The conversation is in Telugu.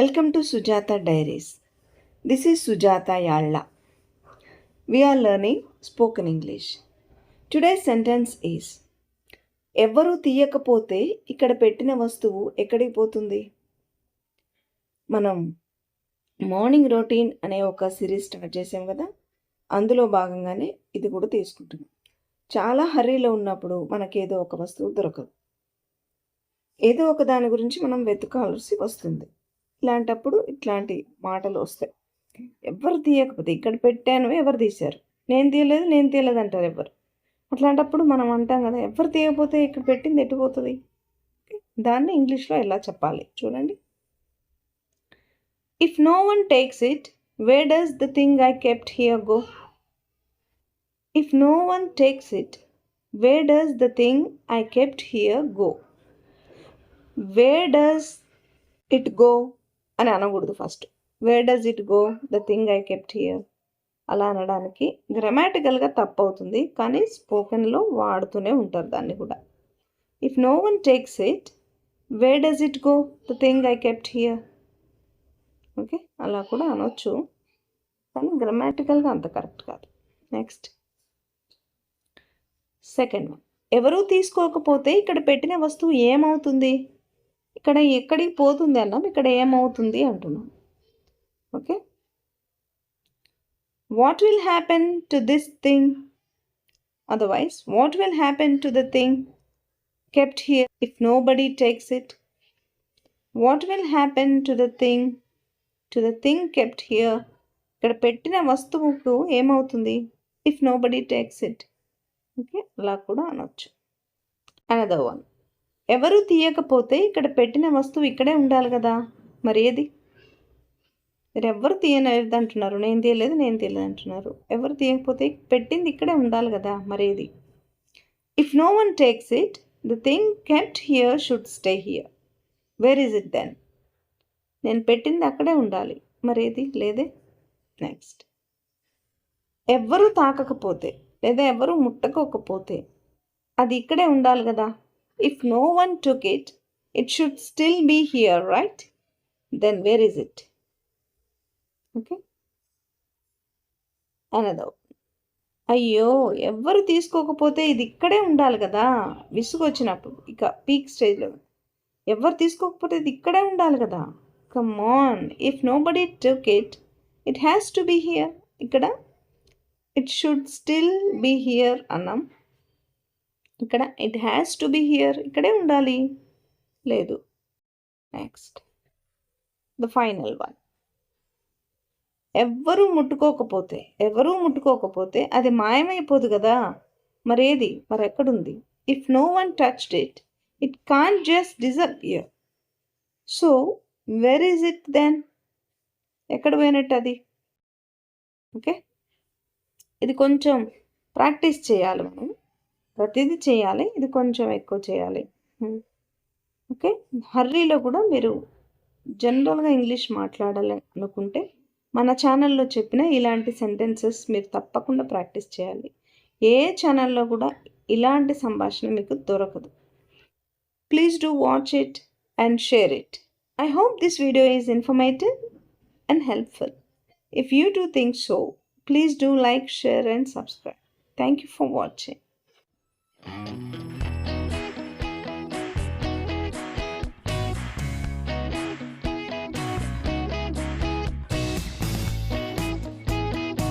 Welcome to Sujata Diaries. This is Sujata Yalla. We are learning spoken English. Today's sentence is ఎవ్వరూ తీయకపోతే ఇక్కడ పెట్టిన వస్తువు ఎక్కడికి పోతుంది? మనం మార్నింగ్ రొటీన్ అనే ఒక సిరీస్ స్టార్ట్ చేసాం కదా, అందులో భాగంగానే ఇది కూడా తీసుకుంటున్నాం. చాలా హర్రీలో ఉన్నప్పుడు మనకేదో ఒక వస్తువు దొరకదు, ఏదో ఒక దాని గురించి మనం వెతకాల్సి వస్తుంది. ఇలాంటప్పుడు ఇట్లాంటి మాటలు వస్తాయి. ఎవరు తీయకపోతే ఇక్కడ పెట్టాను, ఎవరు తీశారు, నేను తీయలేదు అంటారు ఎవరు. అట్లాంటప్పుడు మనం అంటాం కదా, ఎవరు తీయకపోతే ఇక్కడ పెట్టింది ఎట్టుపోతుంది. దాన్ని ఇంగ్లీష్లో ఎలా చెప్పాలి చూడండి. If no one takes it, where does the thing I kept here go? If no one takes it, where does the thing I kept here go? Where does it go అని అనకూడదు. First where does it go the thing I kept here అలా అనడానికి గ్రామాటికల్గా తప్పు అవుతుంది, కానీ స్పోకెన్లో వాడుతూనే ఉంటారు దాన్ని కూడా. If no one takes it, where does it go the thing I kept here. Okay, అలా కూడా అనొచ్చు, కానీ గ్రామాటికల్గా అంత కరెక్ట్ కాదు. నెక్స్ట్ సెకండ్ వన్, ఎవరూ తీసుకోకపోతే ఇక్కడ పెట్టిన వస్తువు ఏమవుతుంది? ఇక్కడ ఎక్కడికి పోతుంది అన్నాం, ఇక్కడ ఏమవుతుంది అంటున్నాం. Okay, what will happen to this thing? Otherwise, what will happen to the thing kept here if nobody takes it? What will happen to the thing kept here? ఇక్కడ పెట్టిన వస్తువుకు ఏమవుతుంది? if nobody takes it. Okay, అలా కూడా అనొచ్చు. another one, ఎవరు తీయకపోతే ఇక్కడ పెట్టిన వస్తువు ఇక్కడే ఉండాలి కదా, మరి ఏది? మీరు ఎవరు తీయలేదు అంటున్నారు, నేను తీయలేదు అంటున్నారు. ఎవరు తీయకపోతే పెట్టింది ఇక్కడే ఉండాలి కదా, మరేది? If no one takes it, the thing kept here should stay here. Where is it then? నేను పెట్టింది అక్కడే ఉండాలి, మరేది? లేదే. నెక్స్ట్, ఎవ్వరూ తాకకపోతే లేదా ఎవరు ముట్టకపోతే అది ఇక్కడే ఉండాలి కదా. If no one took it, it should still be here, right? Then where is it? Okay, అనదో, అయ్యో ఎవ్వరు తీసుకోకపోతే ఇది ఇక్కడే ఉండాలి కదా. విసుగు వచ్చినప్పుడు ఇక పీక్ స్టేజ్లో ఎవరు తీసుకోకపోతే ఇది ఇక్కడే ఉండాలి కదా. Come on, if nobody took it, it has to be here. ఇక్కడ it should still be here అన్నాం, ఇక్కడ it has to be here, ఇక్కడే ఉండాలి, లేదు. నెక్స్ట్ ద ఫైనల్ వన్, ఎవరూ ముట్టుకోకపోతే అది మాయమైపోదు కదా, మరేది? మరి ఎక్కడుంది? If no one touched it, it can't just disappear. So where is it then? ఎక్కడ పోయినట్టు అది? ఓకే, ఇది కొంచెం ప్రాక్టీస్ చేయాలి, మనం ప్రతిదీ చేయాలి, ఇది కొంచెం ఎక్కువ చేయాలి. ఓకే, హర్రీలో కూడా మీరు జనరల్గా ఇంగ్లీష్ మాట్లాడాలి అనుకుంటే మన ఛానల్లో చెప్పిన ఇలాంటి సెంటెన్సెస్ మీరు తప్పకుండా ప్రాక్టీస్ చేయాలి. ఏ ఛానల్లో కూడా ఇలాంటి సంభాషణ మీకు దొరకదు. Please do watch it and share it. I hope this video is informative and helpful. If you do think so, please do like, share and subscribe. Thank you for watching.